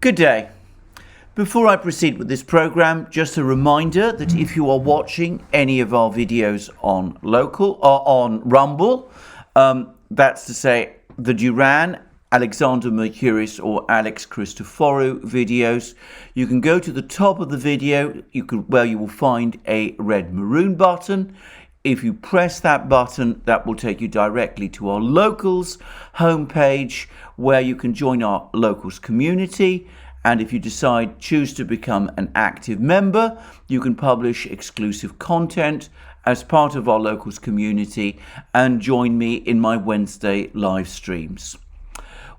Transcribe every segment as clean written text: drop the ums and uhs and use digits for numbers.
Good day. Before I proceed with this program, just a reminder that if you are watching any of our videos on local or on Rumble, that's to say the Duran, Alexander Mercouris or Alex Christoforou videos, you can go to the top of the video where you will find a red maroon button. If you press that button, that will take you directly to our locals homepage where you can join our locals community. And if you choose to become an active member, you can publish exclusive content as part of our locals community and join me in my Wednesday live streams.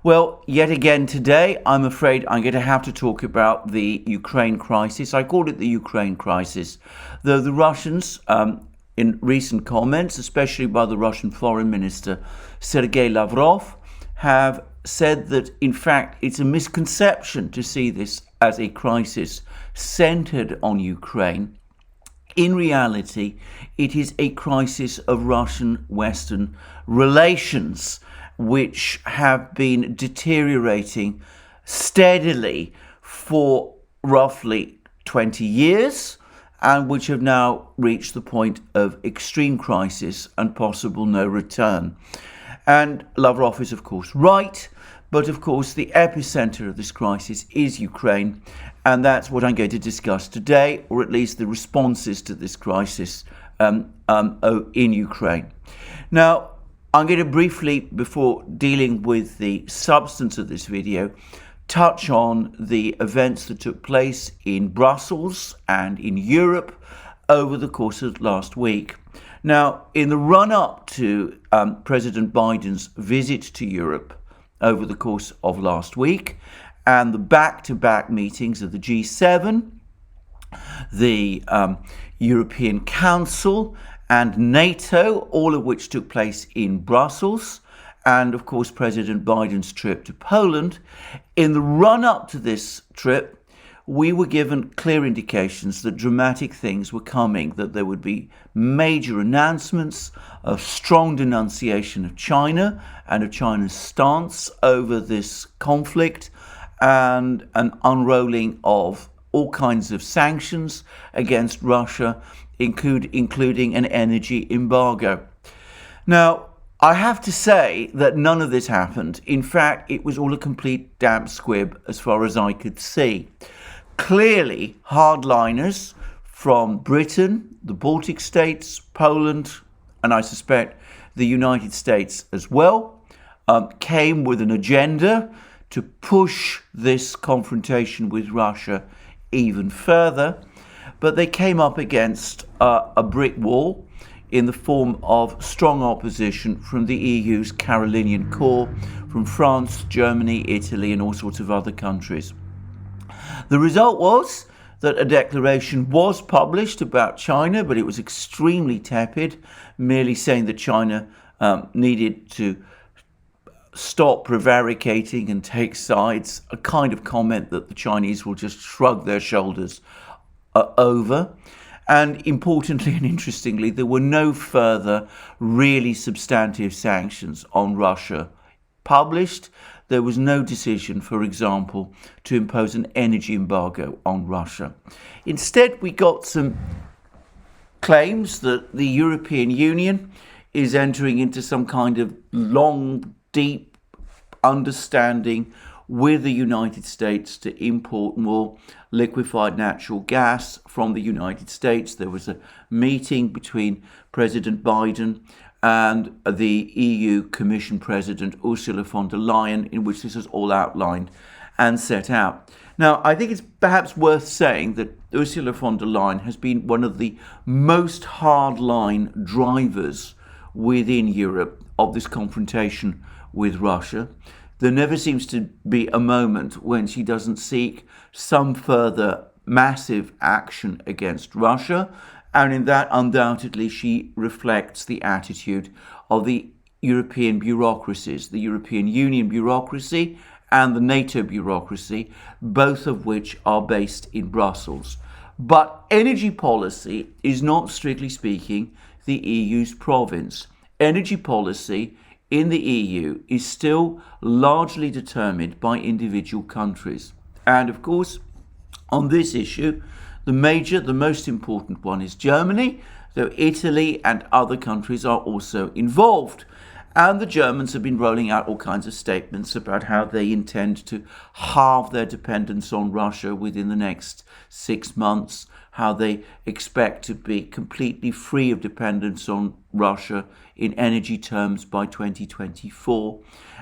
Well, yet again today, I'm afraid I'm going to have to talk about the Ukraine crisis. I call it the Ukraine crisis, though the Russians, in recent comments, especially by the Russian Foreign Minister Sergei Lavrov, have said that, in fact, it's a misconception to see this as a crisis centered on Ukraine. In reality, it is a crisis of Russian-Western relations, which have been deteriorating steadily for roughly 20 years, and which have now reached the point of extreme crisis and possible no return. And Lavrov is, of course, right, but of course the epicenter of this crisis is Ukraine, and that's what I'm going to discuss today, or at least the responses to this crisis in Ukraine. Now, I'm going to briefly, before dealing with the substance of this video, touch on the events that took place in Brussels and in Europe over the course of last week. Now, in the run-up to President Biden's visit to Europe over the course of last week and the back-to-back meetings of the G7, the European Council and NATO, all of which took place in Brussels, and of course President Biden's trip to Poland. In the run-up to this trip, we were given clear indications that dramatic things were coming, that there would be major announcements, a strong denunciation of China and of China's stance over this conflict, and an unrolling of all kinds of sanctions against Russia, including an energy embargo. Now, I have to say that none of this happened. In fact, it was all a complete damp squib as far as I could see. Clearly, hardliners from Britain, the Baltic states, Poland, and I suspect the United States as well, came with an agenda to push this confrontation with Russia even further. But they came up against a brick wall in the form of strong opposition from the EU's Carolinian core, from France, Germany, Italy, and all sorts of other countries. The result was that a declaration was published about China, but it was extremely tepid, merely saying that China needed to stop prevaricating and take sides, a kind of comment that the Chinese will just shrug their shoulders over. And importantly and interestingly, there were no further really substantive sanctions on Russia published. There was no decision, for example, to impose an energy embargo on Russia. Instead, we got some claims that the European Union is entering into some kind of long, deep understanding with the United States to import more liquefied natural gas from the United States. There was a meeting between President Biden and the EU Commission President Ursula von der Leyen, in which this is all outlined and set out. Now, I think it's perhaps worth saying that Ursula von der Leyen has been one of the most hardline drivers within Europe of this confrontation with Russia. There never seems to be a moment when she doesn't seek some further massive action against Russia, and in that, undoubtedly, she reflects the attitude of the European bureaucracies, the European Union bureaucracy and the NATO bureaucracy, both of which are based in Brussels. But energy policy is not, strictly speaking, the EU's province. Energy policy in the EU is still largely determined by individual countries. And of course, on this issue, the most important one is Germany, though Italy and other countries are also involved. And the Germans have been rolling out all kinds of statements about how they intend to halve their dependence on Russia within the next 6 months, how they expect to be completely free of dependence on Russia in energy terms by 2024.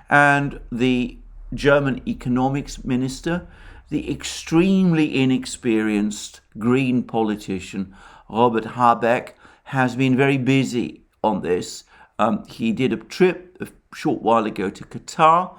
And the German economics minister, the extremely inexperienced Green politician Robert Habeck, has been very busy on this. He did a trip a short while ago to Qatar,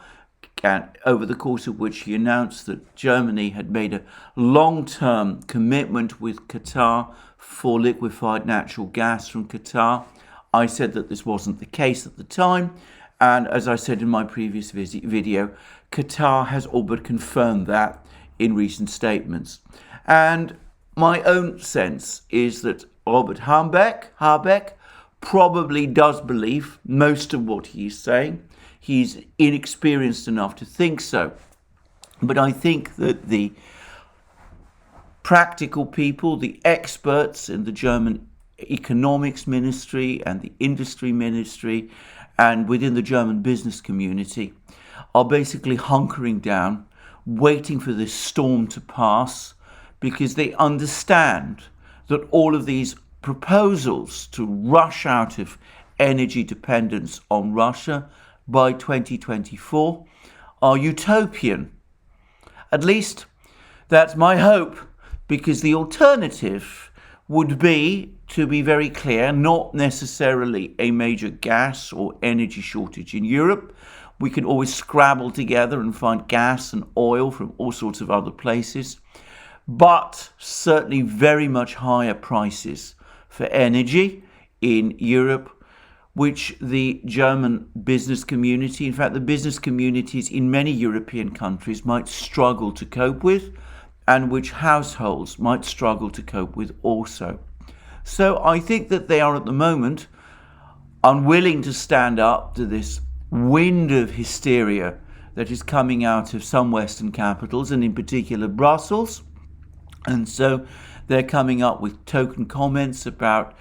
and over the course of which he announced that Germany had made a long-term commitment with Qatar for liquefied natural gas from Qatar. I said that this wasn't the case at the time, and as I said in my previous video, Qatar has all but confirmed that in recent statements. And my own sense is that Robert Habeck probably does believe most of what he's saying. He's inexperienced enough to think so. But I think that the practical people, the experts in the German economics ministry and the industry ministry and within the German business community are basically hunkering down, waiting for this storm to pass, because they understand that all of these proposals to rush out of energy dependence on Russia by 2024 are utopian. At least that's my hope, because the alternative would be, to be very clear, not necessarily a major gas or energy shortage in Europe. We can always scrabble together and find gas and oil from all sorts of other places, but certainly very much higher prices for energy in Europe, which the German business community, in fact the business communities in many European countries, might struggle to cope with, and which households might struggle to cope with also. So I think that they are at the moment unwilling to stand up to this wind of hysteria that is coming out of some Western capitals, and in particular Brussels. And so they're coming up with token comments about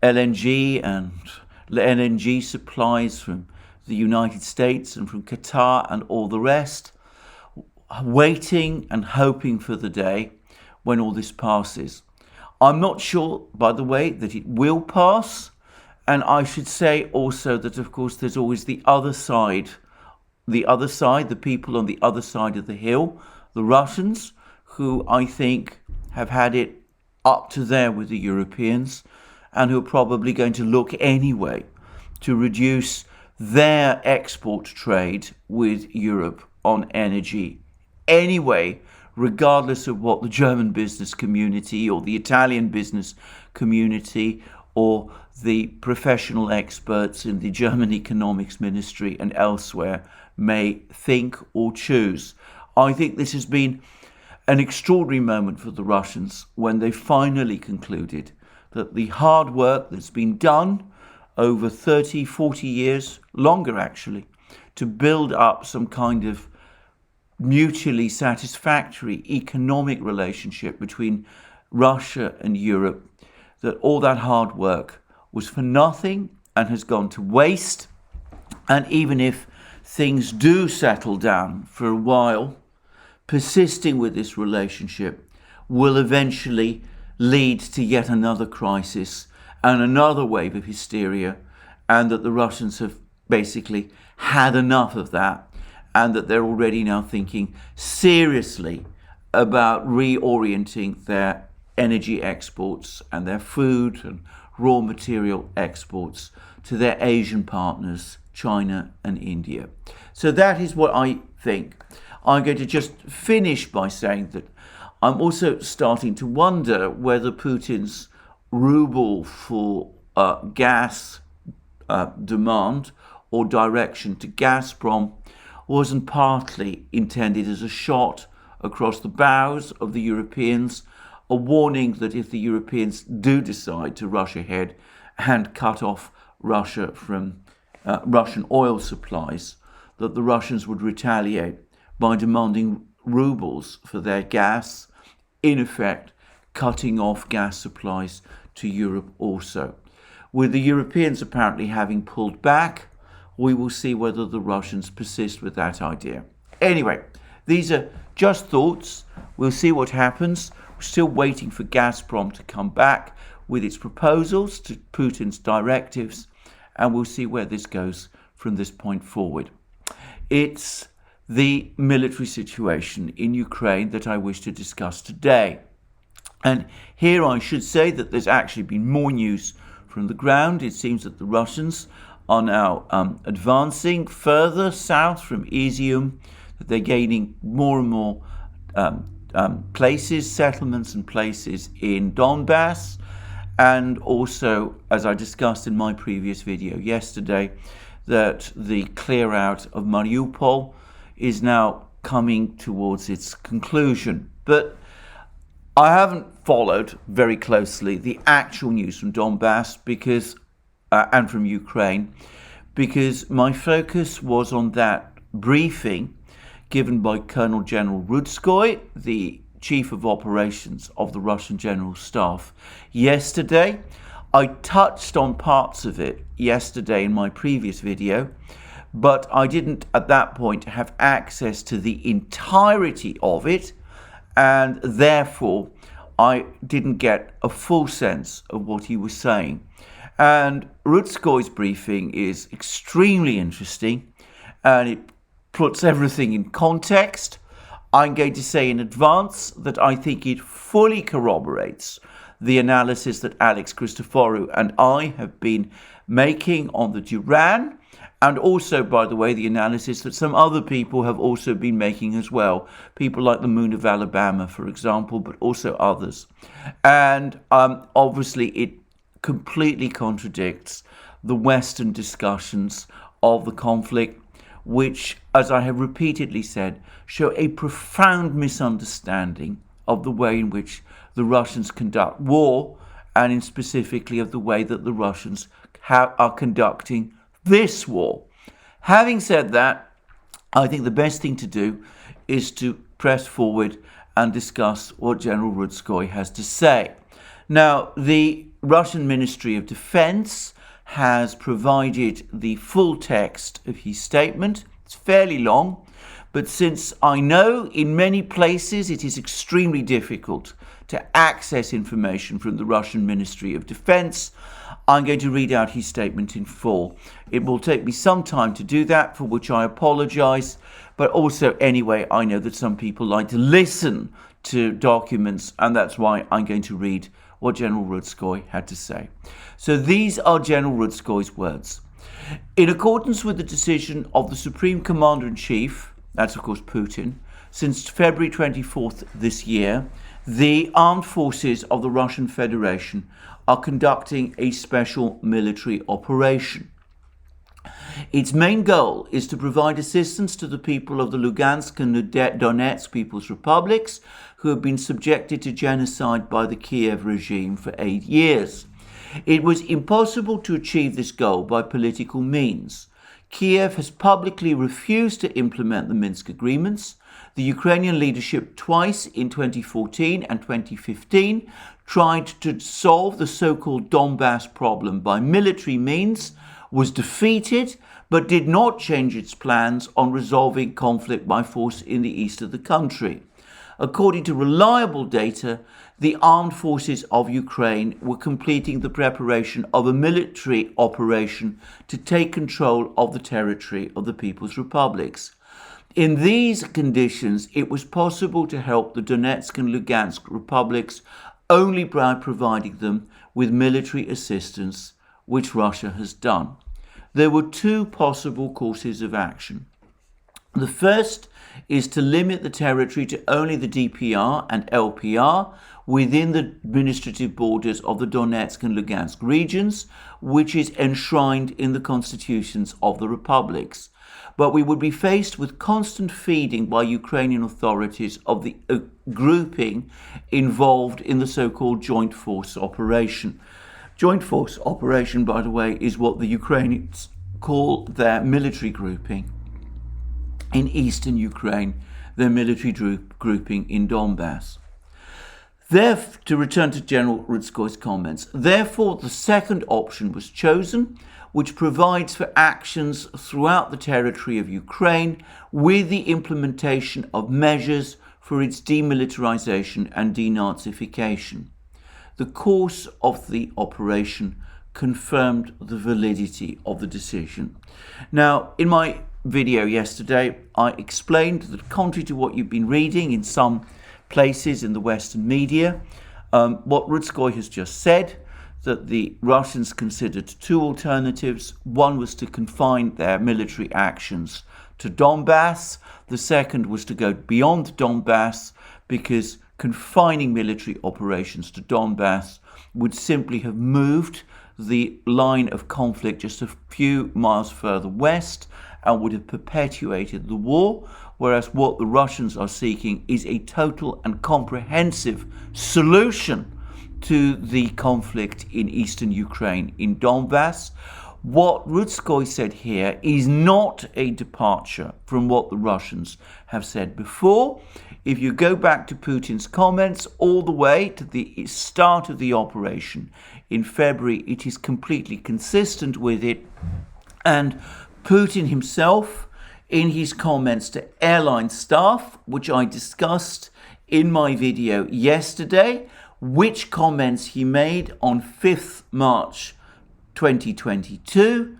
LNG and LNG supplies from the United States and from Qatar and all the rest, waiting and hoping for the day when all this passes. I'm not sure, by the way, that it will pass. And I should say also that, of course, there's always the other side, the people on the other side of the hill, the Russians, who I think have had it up to there with the Europeans, and who are probably going to look anyway to reduce their export trade with Europe on energy anyway, regardless of what the German business community or the Italian business community or the professional experts in the German economics ministry and elsewhere may think or choose. I think this has been an extraordinary moment for the Russians when they finally concluded that the hard work that's been done over 30, 40 years, longer actually, to build up some kind of mutually satisfactory economic relationship between Russia and Europe, that all that hard work was for nothing and has gone to waste. And even if things do settle down for a while, persisting with this relationship will eventually lead to yet another crisis and another wave of hysteria, and that the Russians have basically had enough of that, and that they're already now thinking seriously about reorienting their energy exports and their food and raw material exports to their Asian partners, China and India. So that is what I think. I'm going to just finish by saying that I'm also starting to wonder whether Putin's ruble for gas demand or direction to Gazprom wasn't partly intended as a shot across the bows of the Europeans, a warning that if the Europeans do decide to rush ahead and cut off Russia from Russian oil supplies, that the Russians would retaliate by demanding rubles for their gas, in effect cutting off gas supplies to Europe also. With the Europeans apparently having pulled back, we will see whether the Russians persist with that idea. Anyway, these are just thoughts. We'll see what happens. We're still waiting for Gazprom to come back with its proposals to Putin's directives, and we'll see where this goes from this point forward. It's the military situation in Ukraine that I wish to discuss today. And here I should say that there's actually been more news from the ground. It seems that the Russians are now advancing further south from ETHEREUM, that they're gaining more and more places, settlements and places in Donbass. And also, as I discussed in my previous video yesterday, that the clear out of Mariupol is now coming towards its conclusion. But I haven't followed very closely the actual news from Donbass because and from Ukraine, because my focus was on that briefing given by Colonel General Rudskoy, the Chief of Operations of the Russian General Staff, yesterday. I touched on parts of it yesterday in my previous video, but I didn't at that point have access to the entirety of it, and therefore I didn't get a full sense of what he was saying. And Rudskoy's briefing is extremely interesting, and it puts everything in context. I'm going to say in advance that I think it fully corroborates the analysis that Alex Christoforou and I have been making on the Duran, and also, by the way, the analysis that some other people have also been making as well. People like the Moon of Alabama, for example, but also others. And obviously it completely contradicts the Western discussions of the conflict, which, as I have repeatedly said, show a profound misunderstanding of the way in which the Russians conduct war, and in specifically of the way that the Russians are conducting this war. Having said that, I think the best thing to do is to press forward and discuss what General Rudskoy has to say. Now, the Russian Ministry of Defense has provided the full text of his statement. It's fairly long, but since I know in many places it is extremely difficult to access information from the Russian Ministry of Defense, I'm going to read out his statement in full. It will take me some time to do that, for which I apologize, but also anyway, I know that some people like to listen to documents, and that's why I'm going to read what General Rudskoy had to say. So these are General Rudskoy's words. In accordance with the decision of the Supreme Commander-in-Chief, that's of course Putin, since February 24th this year, the armed forces of the Russian Federation are conducting a special military operation. Its main goal is to provide assistance to the people of the Lugansk and Donetsk People's Republics who have been subjected to genocide by the Kiev regime for 8 years. It was impossible to achieve this goal by political means. Kiev has publicly refused to implement the Minsk agreements. The Ukrainian leadership twice in 2014 and 2015 tried to solve the so-called Donbass problem by military means, was defeated, but did not change its plans on resolving conflict by force in the east of the country. According to reliable data, the armed forces of Ukraine were completing the preparation of a military operation to take control of the territory of the People's Republics. In these conditions, it was possible to help the Donetsk and Lugansk republics only by providing them with military assistance, which Russia has done. There were two possible courses of action. The first is to limit the territory to only the DPR and LPR within the administrative borders of the Donetsk and Lugansk regions, which is enshrined in the constitutions of the republics. But we would be faced with constant feeding by Ukrainian authorities of the grouping involved in the so-called joint force operation. Joint force operation, by the way, is what the Ukrainians call their military grouping in eastern Ukraine their military grouping in Donbass. To return to General Rudskoy's comments, therefore the second option was chosen, which provides for actions throughout the territory of Ukraine with the implementation of measures for its demilitarization and denazification. The course of the operation confirmed the validity of the decision. Now, in my video yesterday, I explained that contrary to what you've been reading in some places in the Western media, what Rudskoy has just said, that the Russians considered two alternatives. One was to confine their military actions to Donbass. The second was to go beyond Donbass, because confining military operations to Donbass would simply have moved the line of conflict just a few miles further west and would have perpetuated the war, whereas what the Russians are seeking is a total and comprehensive solution to the conflict in eastern Ukraine, in Donbass. What Rudskoy said here is not a departure from what the Russians have said before. If you go back to Putin's comments all the way to the start of the operation in February, it is completely consistent with it. And Putin himself, in his comments to airline staff, which I discussed in my video yesterday, which comments he made on 5th March 2022,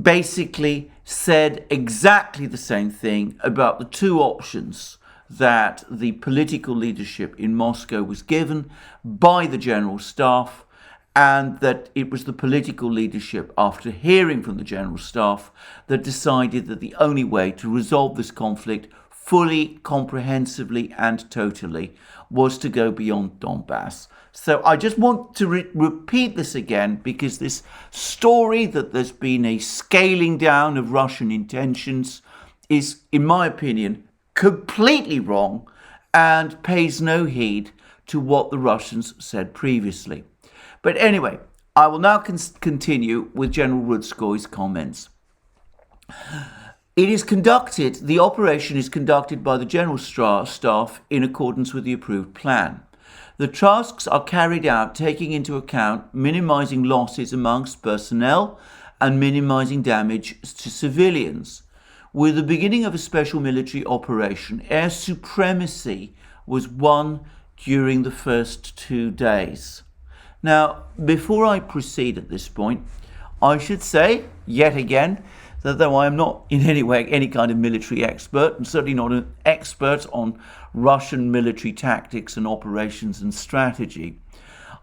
basically said exactly the same thing about the two options that the political leadership in Moscow was given by the general staff, and that it was the political leadership, after hearing from the general staff, that decided that the only way to resolve this conflict fully, comprehensively and totally was to go beyond Donbass. So I just want to repeat this again, because this story that there's been a scaling down of Russian intentions is, in my opinion, completely wrong and pays no heed to what the Russians said previously. But anyway, I will now continue with General Rudskoy's comments. The operation is conducted by the General Staff in accordance with the approved plan. The tasks are carried out taking into account minimizing losses amongst personnel and minimizing damage to civilians. With the beginning of a special military operation, air supremacy was won during the first 2 days. Now, before I proceed at this point, I should say, yet again, that though I am not in any way any kind of military expert, and certainly not an expert on Russian military tactics and operations and strategy,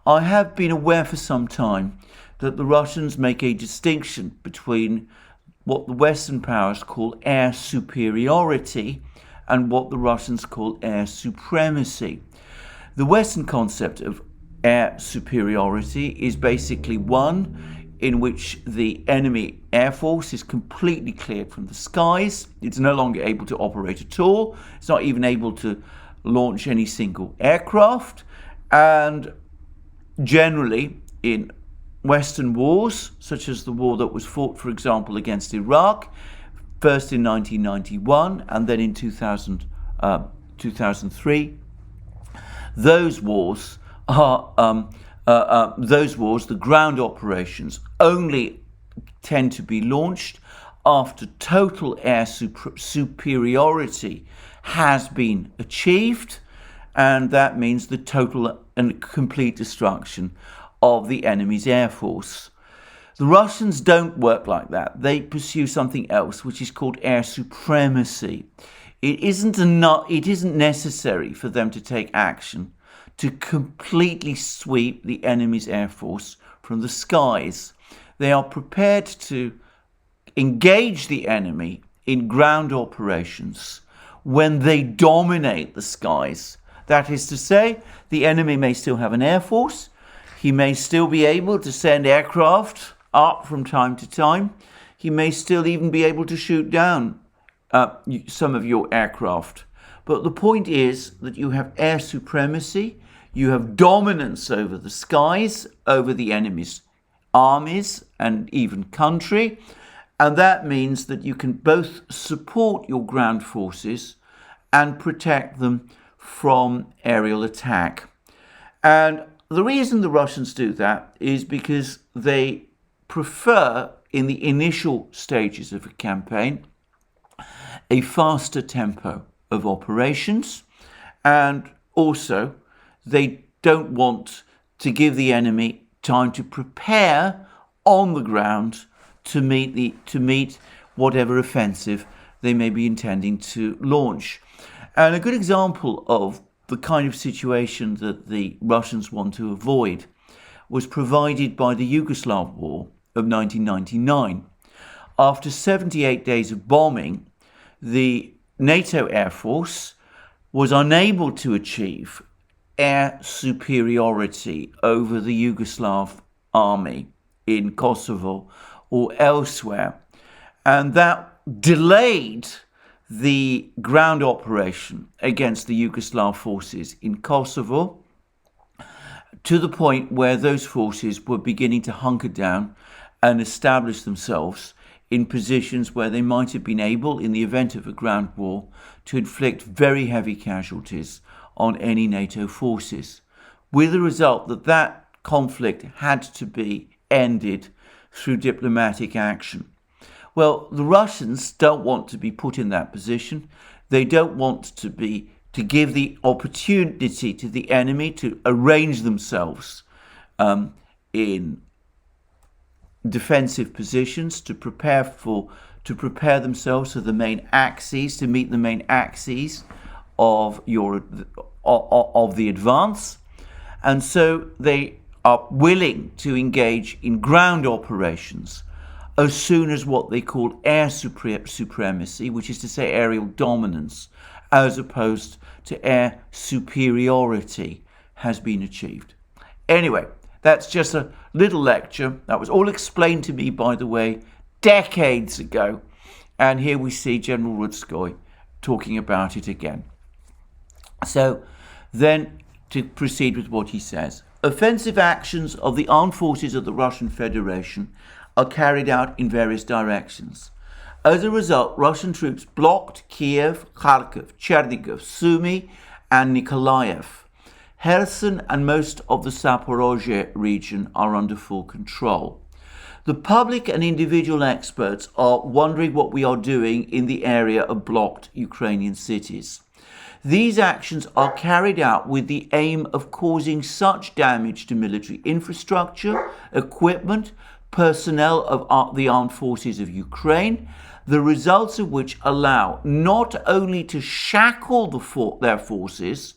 I have been aware for some time that the Russians make a distinction between what the Western powers call air superiority and what the Russians call air supremacy. The Western concept of air superiority is basically one in which the enemy air force is completely cleared from the skies. It's no longer able to operate at all. It's not even able to launch any single aircraft. And generally, in Western wars, such as the war that was fought, for example, against Iraq, first in 1991 and then in 2003, those wars, the ground operations, only tend to be launched after total air superiority has been achieved, and that means the total and complete destruction of the enemy's air force. The Russians don't work like that. They pursue something else, which is called air supremacy. It isn't necessary for them to take action to completely sweep the enemy's air force from the skies. They are prepared to engage the enemy in ground operations when they dominate the skies. That is to say, the enemy may still have an air force. He may still be able to send aircraft up from time to time. He may still even be able to shoot down some of your aircraft. But the point is that you have air supremacy, you have dominance over the skies, over the enemy's armies and even country, And that means that you can both support your ground forces and protect them from aerial attack. And the reason the Russians do that is because they prefer, in the initial stages of a campaign, a faster tempo of operations, and also they don't want to give the enemy time to prepare on the ground to meet whatever offensive they may be intending to launch. And a good example of the kind of situation that the Russians want to avoid was provided by the Yugoslav War of 1999. After 78 days of bombing, the NATO Air Force was unable to achieve air superiority over the Yugoslav army in Kosovo or elsewhere. And that delayed the ground operation against the Yugoslav forces in Kosovo to the point where those forces were beginning to hunker down and establish themselves in positions where they might have been able, in the event of a ground war, to inflict very heavy casualties on any NATO forces, with the result that that conflict had to be ended through diplomatic action. Well, the Russians don't want to be put in that position. They don't want to give the opportunity to the enemy to arrange themselves in defensive positions, to prepare themselves for the main axes, to meet the main axes of the advance. And so they are willing to engage in ground operations as soon as what they call air supremacy, which is to say aerial dominance, as opposed to air superiority, has been achieved. Anyway, that's just a little lecture. That was all explained to me, by the way, decades ago. And here we see General Rudskoy talking about it again. So then, to proceed with what he says, offensive actions of the armed forces of the Russian Federation are carried out in various directions. As a result, Russian troops blocked Kiev, Kharkiv, Chernigov, Sumy, and Nikolaev. Kherson and most of the Zaporozhye region are under full control. The public and individual experts are wondering what we are doing in the area of blocked Ukrainian cities. These actions are carried out with the aim of causing such damage to military infrastructure, equipment, personnel of the armed forces of Ukraine, the results of which allow not only to shackle their forces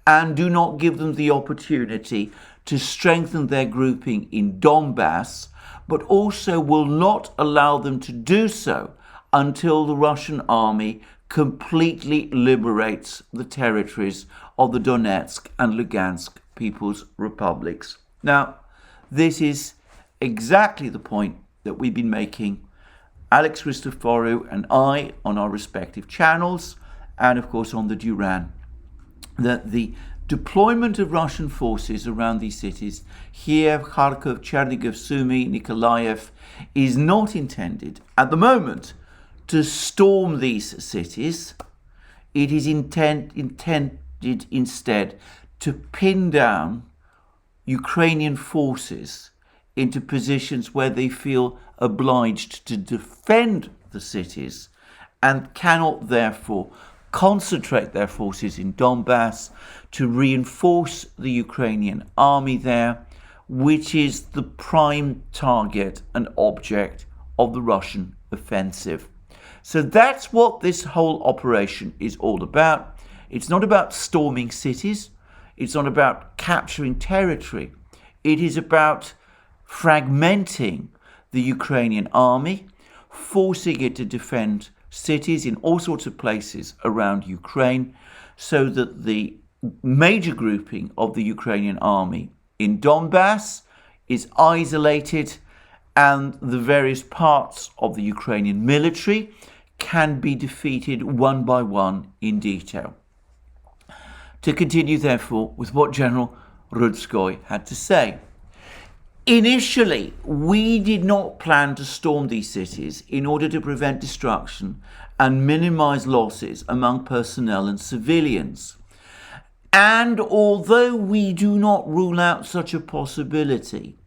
and do not give them the opportunity to strengthen their grouping in Donbass, but also will not allow them to do so until the Russian army completely liberates the territories of the Donetsk and Lugansk People's Republics. Now, this is exactly the point that we've been making, Alex Christoforou and I, on our respective channels, and of course on the Duran, that the deployment of Russian forces around these cities, Kiev, Kharkov, Chernigov, Sumy, Nikolaev, is not intended at the moment to storm these cities. It is intended instead to pin down Ukrainian forces into positions where they feel obliged to defend the cities and cannot therefore concentrate their forces in Donbass to reinforce the Ukrainian army there, which is the prime target and object of the Russian offensive. So that's what this whole operation is all about. It's not about storming cities. It's not about capturing territory. It is about fragmenting the Ukrainian army, forcing it to defend cities in all sorts of places around Ukraine, so that the major grouping of the Ukrainian army in Donbass is isolated and the various parts of the Ukrainian military can be defeated one by one in detail. To continue, therefore, with what General Rudskoy had to say. Initially, we did not plan to storm these cities in order to prevent destruction and minimize losses among personnel and civilians. And although we do not rule out such a possibility,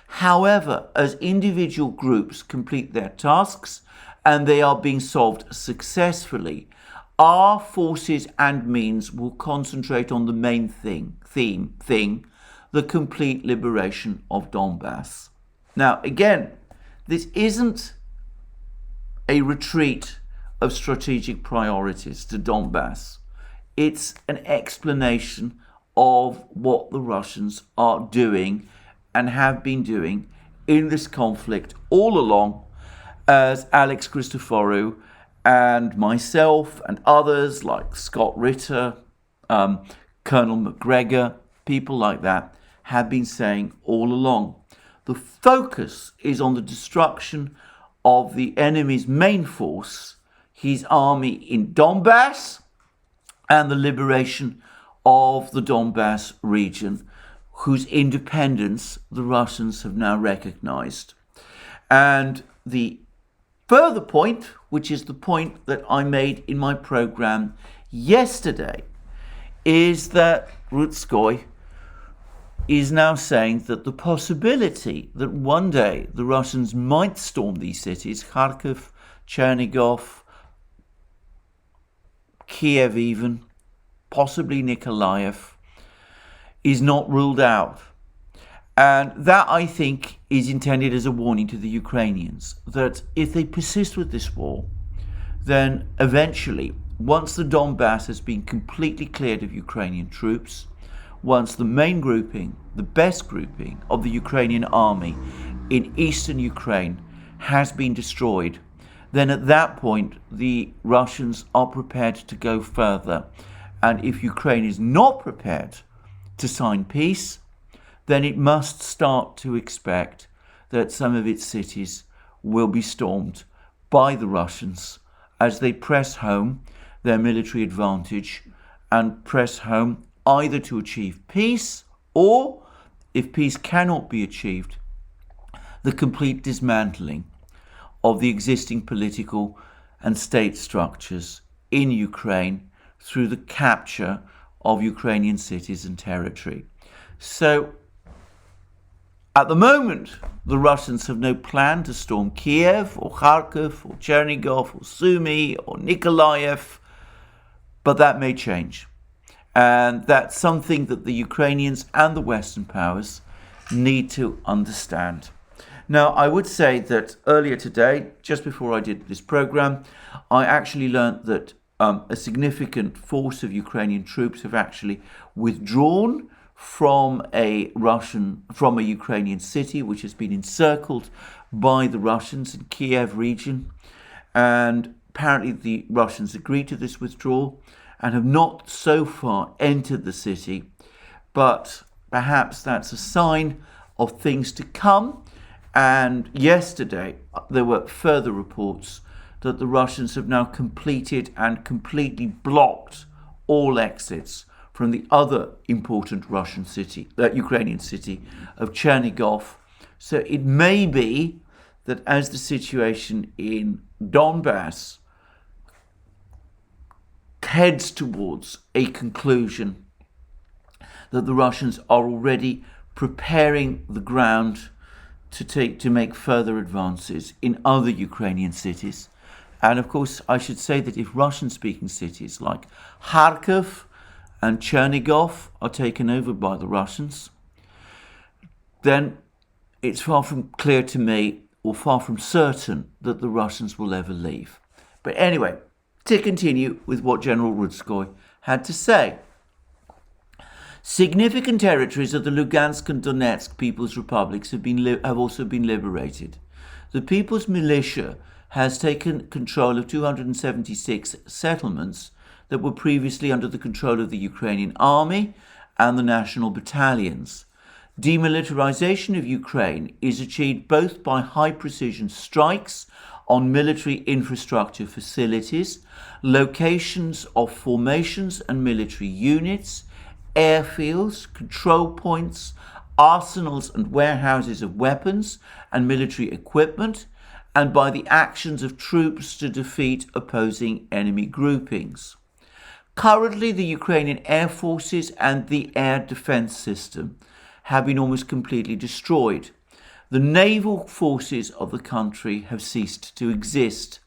however, as individual groups complete their tasks and they are being solved successfully, our forces and means will concentrate on the main thing, the complete liberation of Donbass. Now, again, this isn't a retreat of strategic priorities to Donbass. It's an explanation of what the Russians are doing and have been doing in this conflict all along, as Alex Christoforou and myself and others like Scott Ritter, Colonel McGregor, people like that, have been saying all along. The focus is on the destruction of the enemy's main force, his army in Donbass, and the liberation of the Donbass region, whose independence the Russians have now recognized. And the further point, which is the point that I made in my program yesterday, is that Rutskoy is now saying that the possibility that one day the Russians might storm these cities, Kharkiv, Chernigov, Kiev even, possibly Nikolaev, is not ruled out. And that, I think, is intended as a warning to the Ukrainians that if they persist with this war, then eventually, once the Donbass has been completely cleared of Ukrainian troops, once the main grouping, the best grouping of the Ukrainian army in eastern Ukraine has been destroyed, then at that point the Russians are prepared to go further. And if Ukraine is not prepared to sign peace, then it must start to expect that some of its cities will be stormed by the Russians as they press home their military advantage and press home either to achieve peace or, if peace cannot be achieved, the complete dismantling of the existing political and state structures in Ukraine through the capture of Ukrainian cities and territory. So, at the moment, the Russians have no plan to storm Kiev or Kharkiv or Chernigov or Sumy or Nikolaev, but that may change. And that's something that the Ukrainians and the Western powers need to understand. Now, I would say that earlier today, just before I did this program, I actually learned that a significant force of Ukrainian troops have actually withdrawn from a Ukrainian city which has been encircled by the Russians in Kiev region. And apparently the Russians agreed to this withdrawal and have not so far entered the city, but perhaps that's a sign of things to come. And yesterday there were further reports that the Russians have now completed and completely blocked all exits from the other important Ukrainian city of Chernigov. So it may be that as the situation in Donbass heads towards a conclusion, that the Russians are already preparing the ground to make further advances in other Ukrainian cities. And of course, I should say that if Russian-speaking cities like Kharkiv and Chernigov are taken over by the Russians, then it's far from clear to me, or far from certain, that the Russians will ever leave. But anyway, to continue with what General Rutskoy had to say. Significant territories of the Lugansk and Donetsk People's Republics have also been liberated. The People's Militia has taken control of 276 settlements that were previously under the control of the Ukrainian army and the national battalions. Demilitarization of Ukraine is achieved both by high-precision strikes on military infrastructure facilities, locations of formations and military units, airfields, control points, arsenals and warehouses of weapons and military equipment, and by the actions of troops to defeat opposing enemy groupings. Currently, the Ukrainian air forces and the air defense system have been almost completely destroyed. The naval forces of the country have ceased to exist.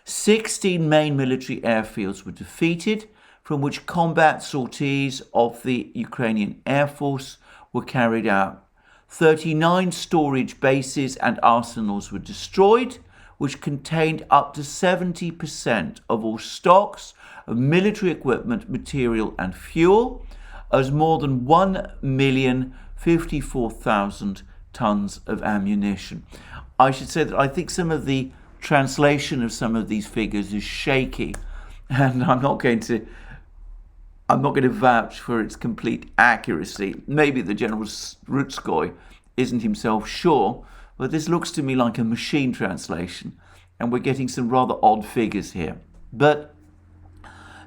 16 main military airfields were defeated, from which combat sorties of the Ukrainian Air Force were carried out. 39 storage bases and arsenals were destroyed, which contained up to 70% of all stocks of military equipment, material and fuel, as more than 1,054,000 tons of ammunition. I should say that I think some of the translation of some of these figures is shaky, and I'm not going to vouch for its complete accuracy. Maybe the General Rutskoy isn't himself sure, but this looks to me like a machine translation, and we're getting some rather odd figures here. But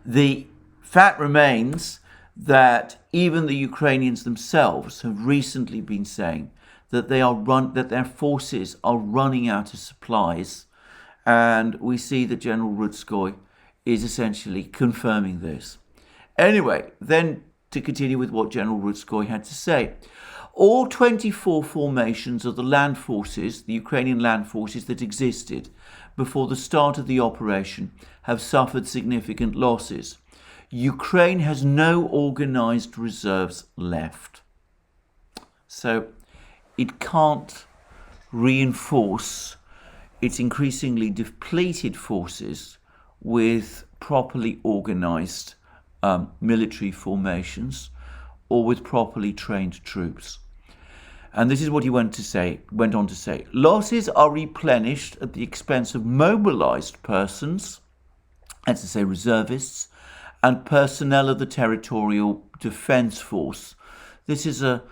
the fact remains that even the Ukrainians themselves have recently been saying that that their forces are running out of supplies, and we see that General Rutskoy is essentially confirming this. Anyway, then to continue with what General Rutskoy had to say. All 24 formations of the land forces, the Ukrainian land forces that existed before the start of the operation, have suffered significant losses. Ukraine has no organized reserves left. So it can't reinforce its increasingly depleted forces with properly organized military formations or with properly trained troops. And this is what he went on to say. Losses are replenished at the expense of mobilized persons, that's to say reservists, and personnel of the Territorial Defense Force. This is a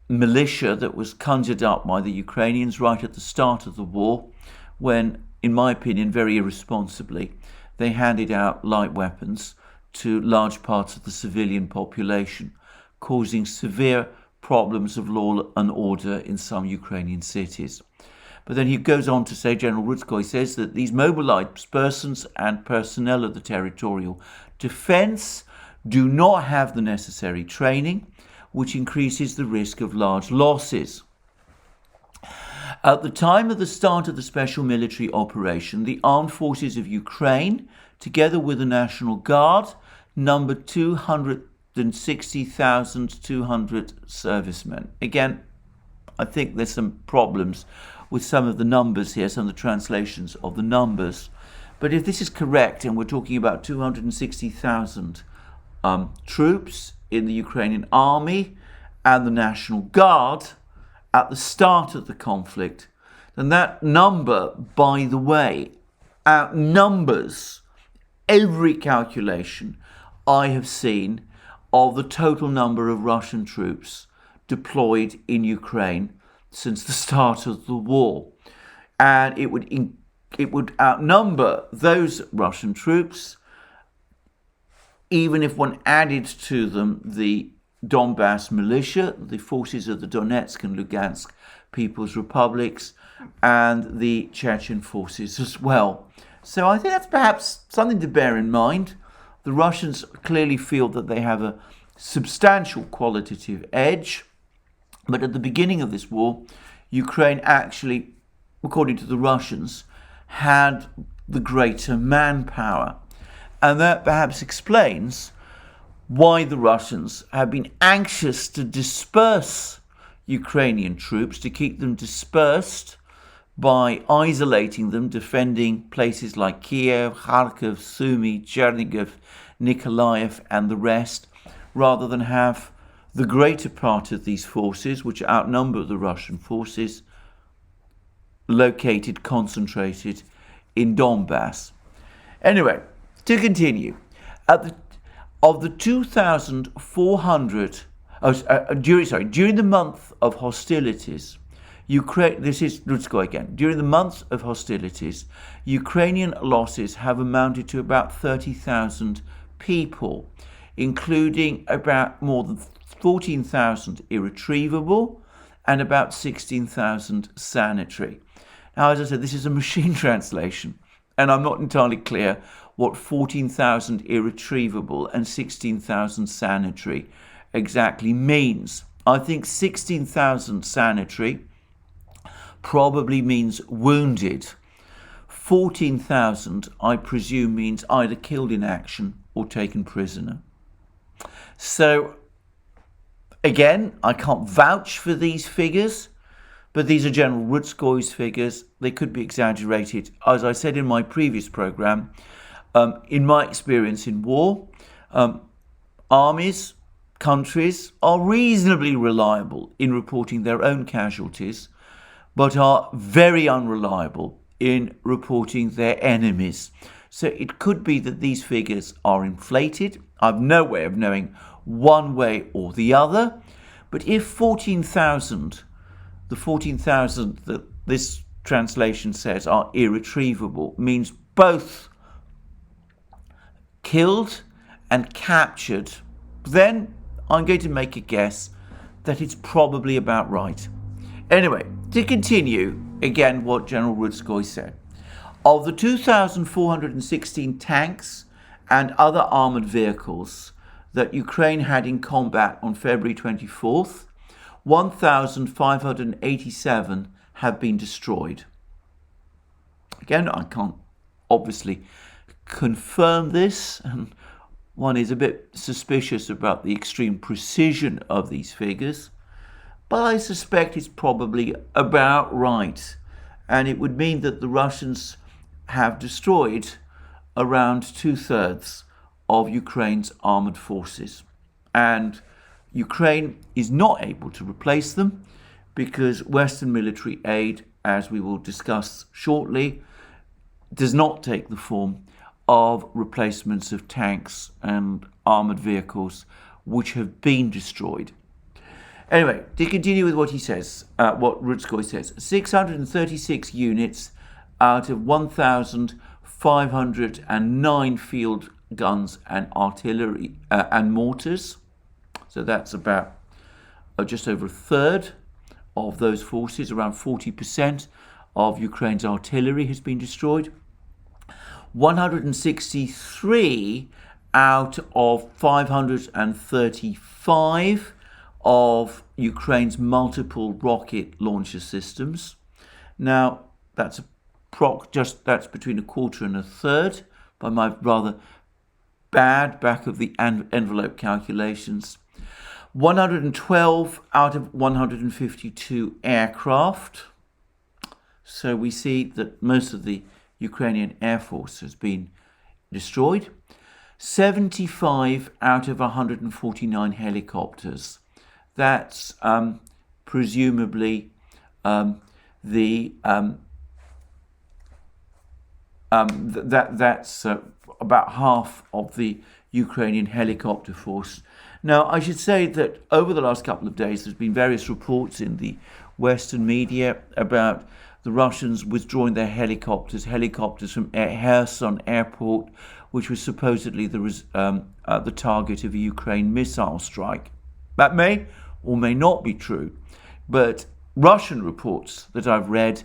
militia that was conjured up by the Ukrainians right at the start of the war, when, in my opinion, very irresponsibly, they handed out light weapons to large parts of the civilian population, causing severe problems of law and order in some Ukrainian cities. But then he goes on to say, General Rutskoy says that these mobilized persons and personnel of the territorial defense do not have the necessary training, which increases the risk of large losses. At the time of the start of the special military operation, the armed forces of Ukraine, together with the National Guard, numbered 260,200 servicemen. Again, I think there's some problems with some of the numbers here, some of the translations of the numbers. But if this is correct, and we're talking about 260,000 troops in the Ukrainian army and the National Guard at the start of the conflict, then that number, by the way, outnumbers every calculation I have seen of the total number of Russian troops deployed in Ukraine since the start of the war. And it would outnumber those Russian troops, even if one added to them the Donbass militia, the forces of the Donetsk and Lugansk People's Republics, and the Chechen forces as well. So I think that's perhaps something to bear in mind. The Russians clearly feel that they have a substantial qualitative edge. But at the beginning of this war, Ukraine actually, according to the Russians, had the greater manpower. And that perhaps explains why the Russians have been anxious to disperse Ukrainian troops, to keep them dispersed by isolating them, defending places like Kiev, Kharkiv, Sumy, Chernihiv, Nikolaev, and the rest, rather than have the greater part of these forces, which outnumber the Russian forces, located, concentrated in Donbass. Anyway, to continue, of the 2,400, during the month of hostilities, this is Rutskoy again. During the months of hostilities, Ukrainian losses have amounted to about 30,000 people, including about more than 14,000 irretrievable, and about 16,000 sanitary. Now, as I said, this is a machine translation, and I'm not entirely clear what 14,000 irretrievable and 16,000 sanitary exactly means. I think 16,000 sanitary probably means wounded. 14,000, I presume, means either killed in action or taken prisoner. So, again, I can't vouch for these figures, but these are General Rudskoy's figures. They could be exaggerated. As I said in my previous program, in my experience in war, armies, countries are reasonably reliable in reporting their own casualties, but are very unreliable in reporting their enemies. So it could be that these figures are inflated. I've no way of knowing one way or the other. But if 14,000, the 14,000 that this translation says are irretrievable, means both killed and captured, then I'm going to make a guess that it's probably about right. Anyway, to continue, again, what General Rudskoy said. Of the 2,416 tanks and other armoured vehicles that Ukraine had in combat on February 24th, 1,587 have been destroyed. Again, I can't obviously confirm this, and one is a bit suspicious about the extreme precision of these figures, but I suspect it's probably about right, and it would mean that the Russians have destroyed around 2/3 of Ukraine's armoured forces, and Ukraine is not able to replace them because Western military aid, as we will discuss shortly, does not take the form of replacements of tanks and armoured vehicles which have been destroyed. Anyway, to continue with what he says, what Rudskoy says, 636 units out of 1,509 field guns and artillery and mortars. So that's about just over a third of those forces. Around 40% of Ukraine's artillery has been destroyed. 163 out of 535 of Ukraine's multiple rocket launcher systems. Now, that's between a quarter and a third by my rather bad back of the envelope calculations. 112 out of 152 aircraft. So we see that most of the Ukrainian Air Force has been destroyed. 75 out of 149 helicopters. That's presumably that's about half of the Ukrainian helicopter force. Now, I should say that over the last couple of days, there's been various reports in the Western media about the Russians withdrawing their helicopters from Kherson airport, which was supposedly the target of a Ukraine missile strike. That may or may not be true, but Russian reports that I've read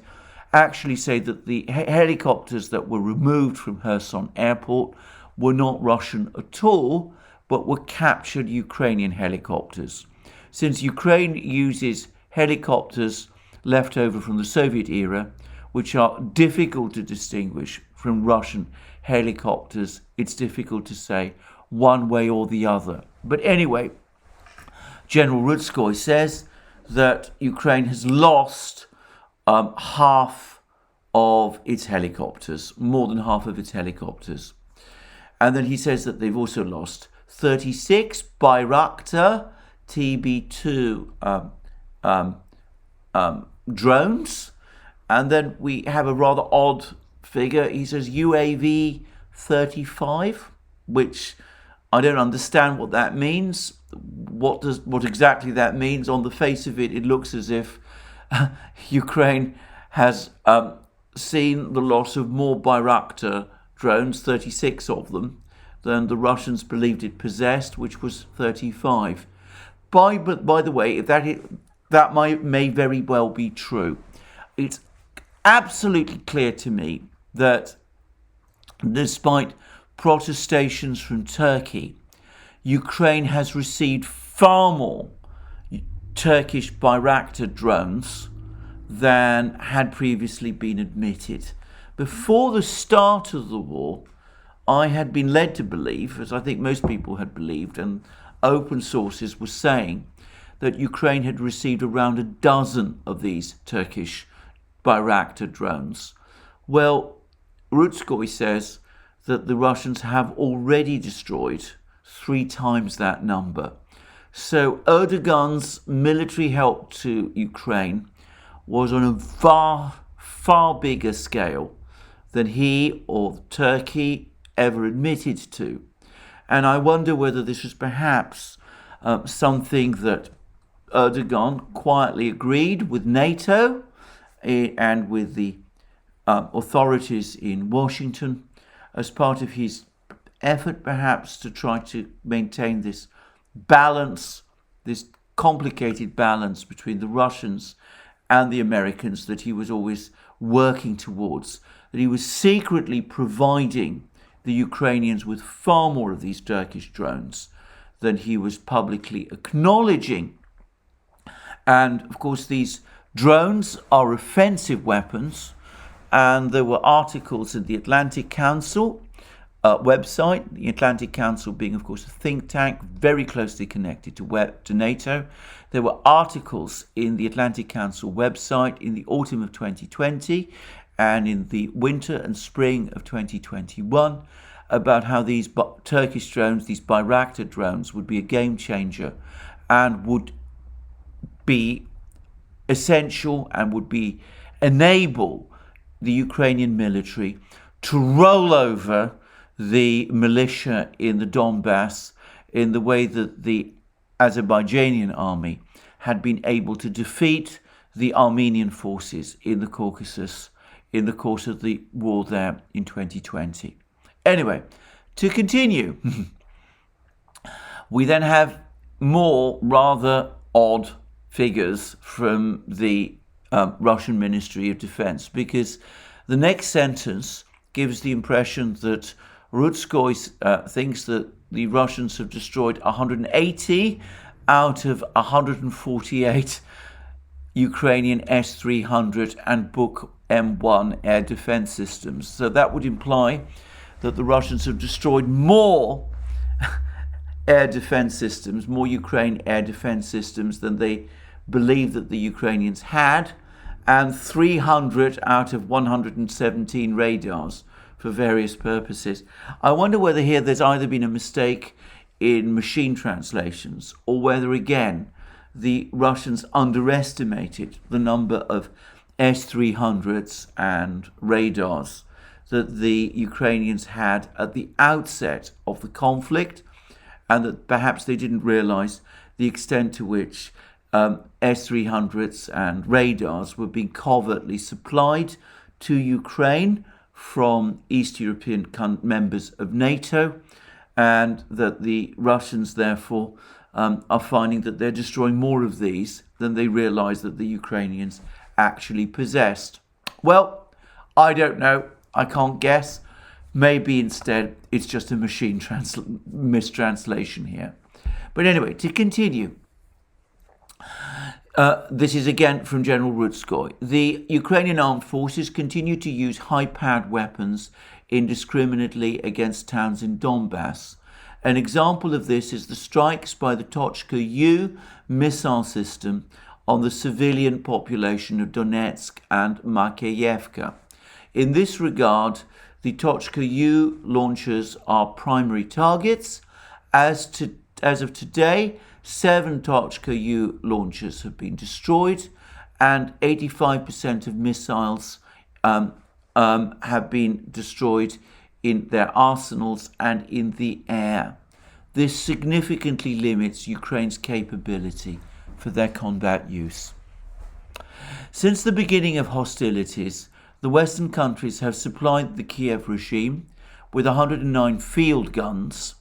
actually say that the helicopters that were removed from Kherson airport were not Russian at all, but were captured Ukrainian helicopters. Since Ukraine uses helicopters left over from the Soviet era, which are difficult to distinguish from Russian helicopters, it's difficult to say one way or the other. But anyway, General Rudskoy says that Ukraine has lost half of its helicopters, more than half of its helicopters. And then he says that they've also lost 36 Bayraktar TB2 drones. And then we have a rather odd figure. He says UAV 35, which I don't understand what that means. What exactly that means? On the face of it, it looks as if Ukraine has seen the loss of more Bayraktar drones, 36 of them, than the Russians believed it possessed, which was 35. by the way, if that may very well be true, it's absolutely clear to me that despite protestations from Turkey, Ukraine has received far more Turkish Bayraktar drones than had previously been admitted. Before the start of the war, I had been led to believe, as I think most people had believed, and open sources were saying, that Ukraine had received around a dozen of these Turkish Bayraktar drones. Well, Rutskoy says that the Russians have already destroyed 3 times that number. So Erdogan's military help to Ukraine was on a far bigger scale than he or Turkey ever admitted to. And I wonder whether this was perhaps something that Erdogan quietly agreed with NATO and with the authorities in Washington as part of his effort perhaps to try to maintain this balance, this complicated balance between the Russians and the Americans that he was always working towards, that he was secretly providing the Ukrainians with far more of these Turkish drones than he was publicly acknowledging. And of course, these drones are offensive weapons, and there were articles in the Atlantic Council website, the Atlantic Council being, of course, a think tank very closely connected to NATO. There were articles in the Atlantic Council website in the autumn of 2020 and in the winter and spring of 2021 about how these Turkish drones, these Bayraktar drones, would be a game changer and would be essential and would enable the Ukrainian military to roll over the militia in the Donbass in the way that the Azerbaijani army had been able to defeat the Armenian forces in the Caucasus in the course of the war there in 2020. Anyway, to continue, we then have more rather odd figures from the Russian Ministry of Defense, because the next sentence gives the impression that Rutskoy thinks that the Russians have destroyed 180 out of 148 Ukrainian S-300 and Buk M1 air defense systems. So that would imply that the Russians have destroyed more air defense systems, more Ukraine air defense systems than they believe that the Ukrainians had, and 300 out of 117 radars for various purposes. I wonder whether here there's either been a mistake in machine translations or whether, again, the Russians underestimated the number of S-300s and radars that the Ukrainians had at the outset of the conflict, and that perhaps they didn't realize the extent to which S-300s and radars were being covertly supplied to Ukraine from East European members of NATO, and that the Russians therefore are finding that they're destroying more of these than they realize that the Ukrainians actually possessed. Well, I don't know. I can't guess. Maybe instead it's just a machine mistranslation here. But anyway, to continue. This is again from General Rutskoy. The Ukrainian armed forces continue to use high-powered weapons indiscriminately against towns in Donbass. An example of this is the strikes by the Tochka-U missile system on the civilian population of Donetsk and Makeyevka. In this regard, the Tochka-U launchers are primary targets. As of today, 7 Tochka-U launchers have been destroyed, and 85% of missiles have been destroyed in their arsenals and in the air. This significantly limits Ukraine's capability for their combat use. Since the beginning of hostilities, the Western countries have supplied the Kiev regime with 109 field guns,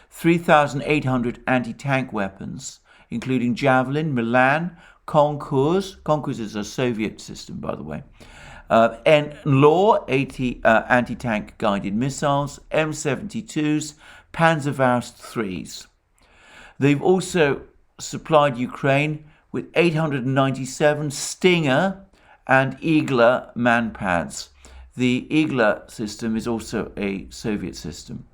3,800 anti-tank weapons, including Javelin, Milan, Mercouris. Mercouris is a Soviet system, by the way. And Law, 80 anti-tank guided missiles, M72s, Panzerfaust 3s. They've also supplied Ukraine with 897 Stinger and Eagler manpads. The Eagler system is also a Soviet system.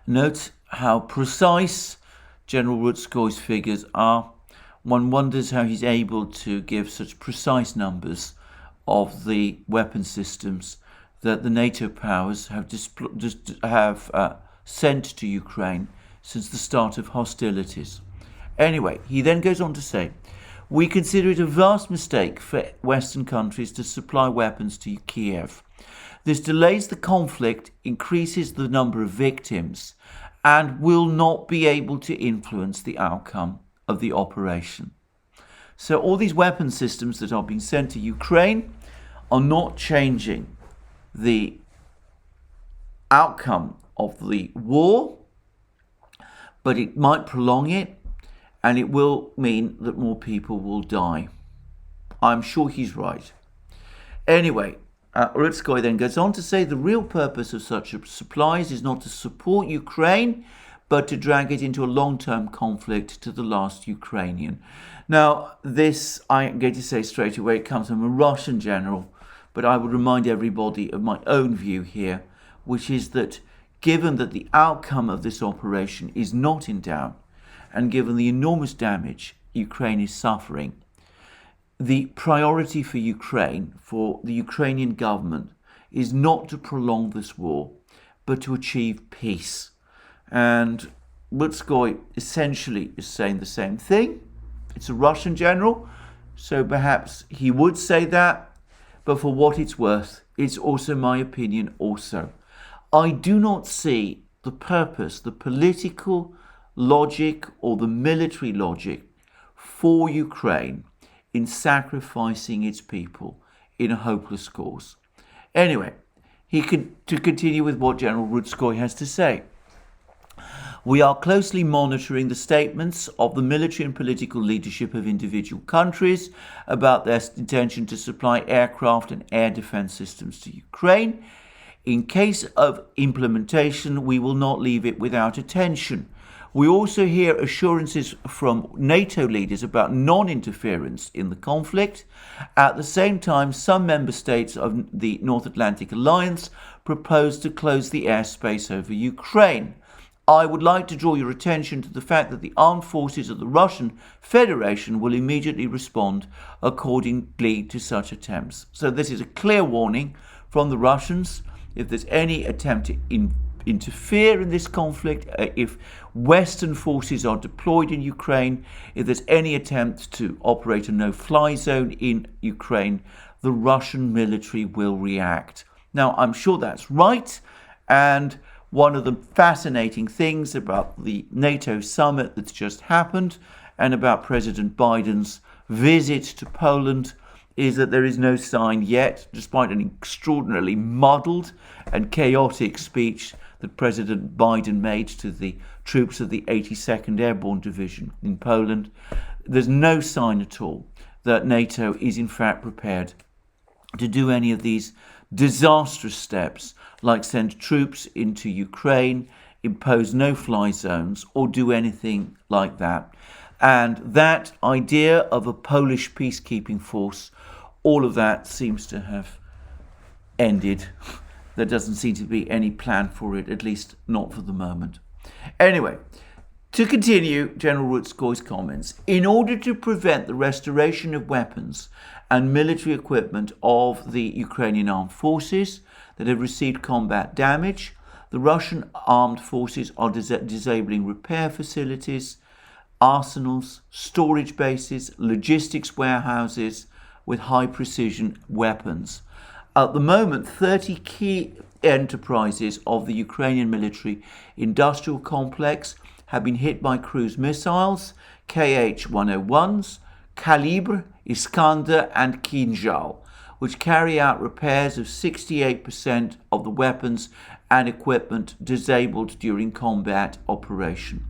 Note how precise General Rutskoy's figures are. One wonders how he's able to give such precise numbers of the weapon systems that the NATO powers have sent to Ukraine since the start of hostilities. Anyway, he then goes on to say, we consider it a vast mistake for Western countries to supply weapons to Kiev. This delays the conflict, increases the number of victims, and will not be able to influence the outcome of the operation. So all these weapon systems that are being sent to Ukraine are not changing the outcome of the war, but it might prolong it, and it will mean that more people will die. I'm sure he's right. Anyway, Rutskoy then goes on to say the real purpose of such supplies is not to support Ukraine, but to drag it into a long-term conflict to the last Ukrainian. Now, this, I'm going to say straight away, it comes from a Russian general, but I would remind everybody of my own view here, which is that given that the outcome of this operation is not in doubt, and given the enormous damage Ukraine is suffering, the priority for Ukraine, for the Ukrainian government, is not to prolong this war, but to achieve peace. And Rutskoy essentially is saying the same thing. It's a Russian general, so perhaps he would say that, but for what it's worth, it's also my opinion also. I do not see the purpose, the political logic or the military logic for Ukraine in sacrificing its people in a hopeless cause. Anyway, to continue with what General Rutskoy has to say. We are closely monitoring the statements of the military and political leadership of individual countries about their intention to supply aircraft and air defense systems to Ukraine. In case of implementation, we will not leave it without attention. We also hear assurances from NATO leaders about non-interference in the conflict. At the same time, some member states of the North Atlantic Alliance propose to close the airspace over Ukraine. I would like to draw your attention to the fact that the armed forces of the Russian Federation will immediately respond accordingly to such attempts. So this is a clear warning from the Russians. If there's any attempt to interfere in this conflict, if Western forces are deployed in Ukraine, if there's any attempt to operate a no-fly zone in Ukraine, the Russian military will react. Now, I'm sure that's right, and one of the fascinating things about the NATO summit that's just happened and about President Biden's visit to Poland is that there is no sign yet, despite an extraordinarily muddled and chaotic speech that President Biden made to the troops of the 82nd Airborne Division in Poland. There's no sign at all that NATO is in fact prepared to do any of these disastrous steps, like send troops into Ukraine, impose no-fly zones, or do anything like that. And that idea of a Polish peacekeeping force, all of that seems to have ended. There doesn't seem to be any plan for it, at least not for the moment. Anyway, to continue General Rutskoy's comments, in order to prevent the restoration of weapons and military equipment of the Ukrainian armed forces that have received combat damage, the Russian armed forces are disabling repair facilities, arsenals, storage bases, logistics warehouses with high-precision weapons. At the moment, 30 key enterprises of the Ukrainian military industrial complex have been hit by cruise missiles, Kh-101s, Kalibr, Iskander and Kinzhal, which carry out repairs of 68% of the weapons and equipment disabled during combat operations.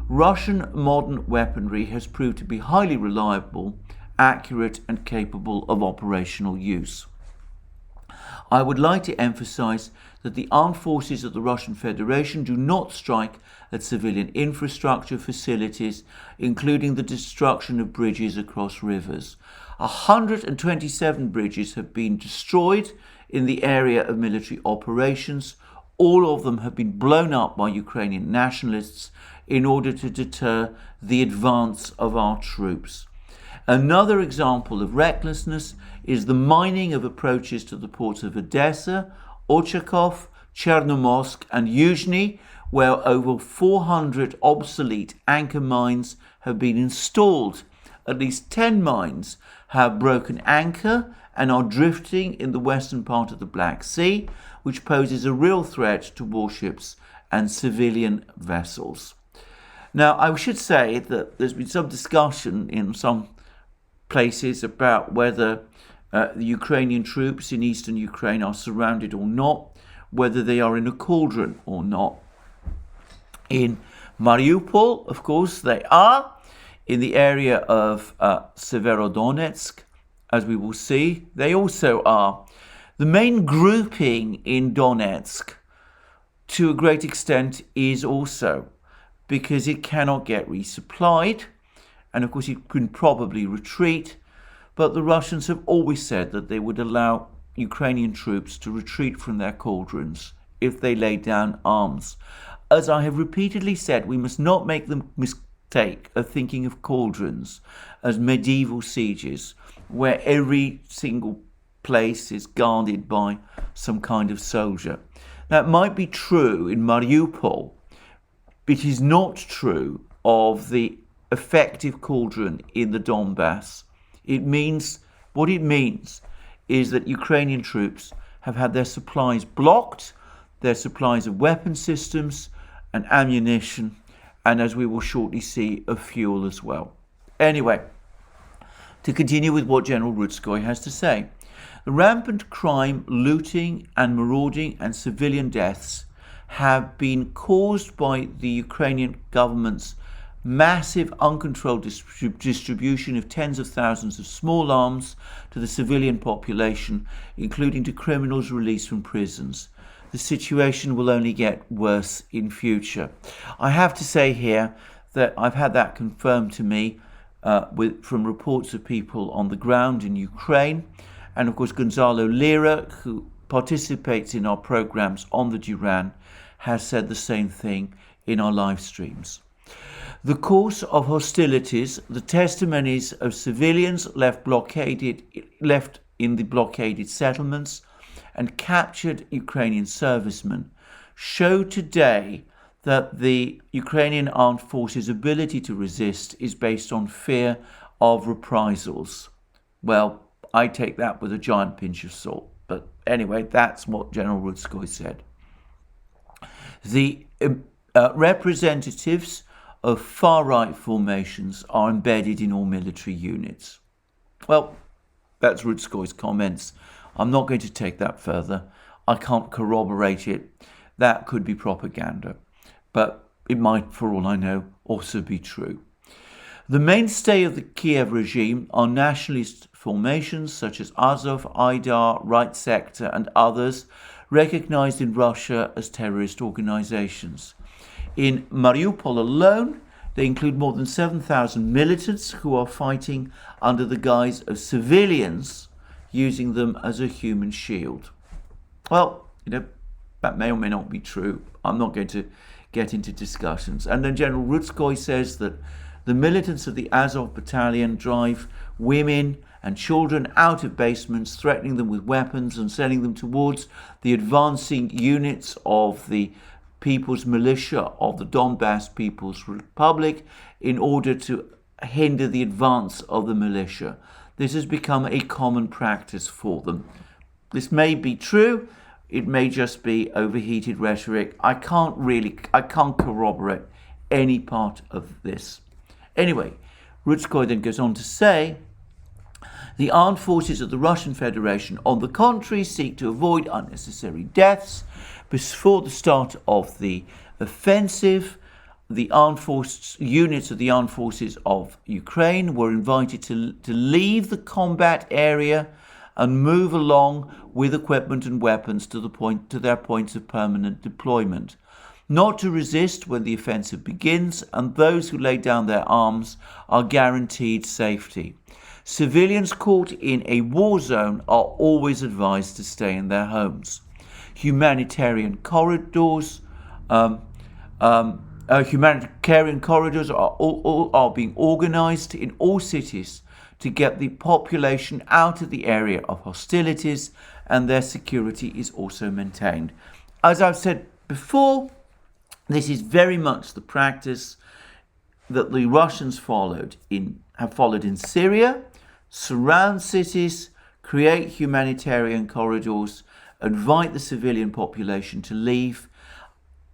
Russian modern weaponry has proved to be highly reliable, accurate, and capable of operational use. I would like to emphasize that the armed forces of the Russian Federation do not strike at civilian infrastructure facilities, including the destruction of bridges across rivers. 127 bridges have been destroyed in the area of military operations. All of them have been blown up by Ukrainian nationalists in order to deter the advance of our troops. Another example of recklessness is the mining of approaches to the ports of Odessa, Ochakov, Chernomorsk and Yuzhny, where over 400 obsolete anchor mines have been installed. At least 10 mines have broken anchor and are drifting in the western part of the Black Sea, which poses a real threat to warships and civilian vessels. Now, I should say that there's been some discussion in some places about whether the Ukrainian troops in eastern Ukraine are surrounded or not, whether they are in a cauldron or not. In Mariupol, of course, they are. In the area of Severodonetsk, as we will see, they also are. The main grouping in Donetsk, to a great extent, is also because it cannot get resupplied, and of course it can probably retreat, but the Russians have always said that they would allow Ukrainian troops to retreat from their cauldrons if they lay down arms. As I have repeatedly said, we must not make the mistake of thinking of cauldrons as medieval sieges, where every single place is guarded by some kind of soldier. That might be true in Mariupol. It is not true of the effective cauldron in the Donbass. What it means is that Ukrainian troops have had their supplies blocked, their supplies of weapon systems and ammunition, and as we will shortly see, of fuel as well. Anyway, to continue with what General Rudskoy has to say. The rampant crime, looting and marauding and civilian deaths have been caused by the Ukrainian government's massive uncontrolled distribution of tens of thousands of small arms to the civilian population, including to criminals released from prisons. The situation will only get worse in future. I have to say here that I've had that confirmed to me from reports of people on the ground in Ukraine, and of course Gonzalo Lira, who participates in our programs on the Duran, has said the same thing in our live streams. The course of hostilities, the testimonies of civilians left in the blockaded settlements and captured Ukrainian servicemen show today that the Ukrainian armed forces' ability to resist is based on fear of reprisals. Well, I take that with a giant pinch of salt. But anyway, that's what General Rudskoy said. The representatives of far-right formations are embedded in all military units. Well, that's Rudskoy's comments. I'm not going to take that further. I can't corroborate it. That could be propaganda. But it might, for all I know, also be true. The mainstay of the Kiev regime are nationalist formations such as Azov, Aidar, Right Sector and others recognized in Russia as terrorist organizations. In Mariupol alone, they include more than 7,000 militants who are fighting under the guise of civilians, using them as a human shield. Well, that may or may not be true. I'm not going to get into discussions. And then General Rudskoy says that the militants of the Azov battalion drive women and children out of basements, threatening them with weapons and sending them towards the advancing units of the People's Militia of the Donbass People's Republic in order to hinder the advance of the militia. This has become a common practice for them. This may be true. It may just be overheated rhetoric. I can't corroborate any part of this. Anyway, Rudskoy then goes on to say The armed forces of the Russian Federation, on the contrary, seek to avoid unnecessary deaths. Before the start of the offensive, the units of the armed forces of Ukraine were invited to leave the combat area and move along with equipment and weapons to their points of permanent deployment, not to resist when the offensive begins, and those who lay down their arms are guaranteed safety. Civilians caught in a war zone are always advised to stay in their homes. Humanitarian corridors are being organized in all cities to get the population out of the area of hostilities, and their security is also maintained. As I've said before, this is very much the practice that the Russians have followed in Syria: surround cities, create humanitarian corridors, invite the civilian population to leave,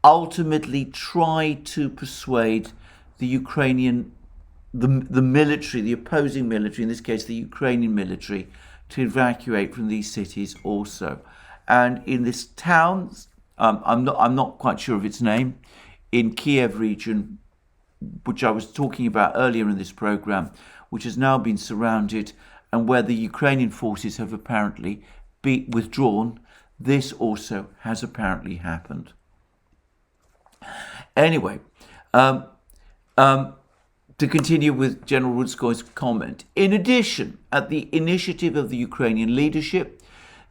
ultimately try to persuade the Ukrainian, the military, the opposing military, in this case the Ukrainian military, to evacuate from these cities also. And in this town, I'm not quite sure of its name, in Kiev region, which I was talking about earlier in this program, which has now been surrounded and where the Ukrainian forces have apparently been withdrawn, this also has apparently happened. Anyway, to continue with General Rudskoy's comment, in addition, at the initiative of the Ukrainian leadership,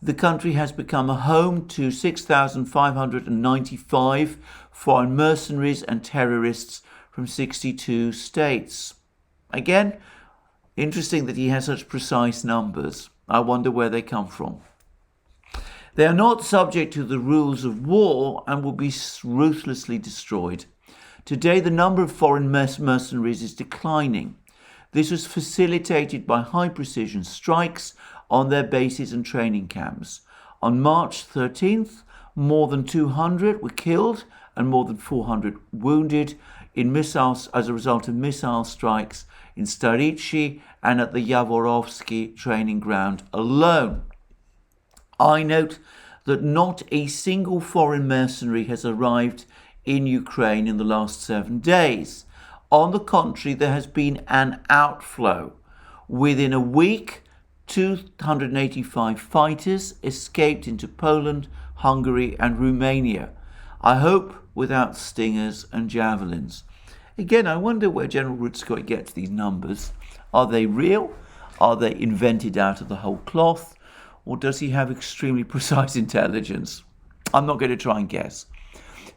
the country has become a home to 6,595 foreign mercenaries and terrorists from 62 states. Again, interesting that he has such precise numbers. I wonder where they come from. They are not subject to the rules of war and will be ruthlessly destroyed. Today, the number of foreign mercenaries is declining. This was facilitated by high-precision strikes on their bases and training camps. On March 13th, more than 200 were killed and more than 400 wounded in missiles as a result of missile strikes in Staritsy and at the Yavorovsky training ground alone. I note that not a single foreign mercenary has arrived in Ukraine in the last 7 days. On the contrary, there has been an outflow. Within a week, 285 fighters escaped into Poland, Hungary, and Romania. I hope without stingers and javelins. Again, I wonder where General Rudskoy gets these numbers. Are they real? Are they invented out of the whole cloth? Or does he have extremely precise intelligence? I'm not going to try and guess.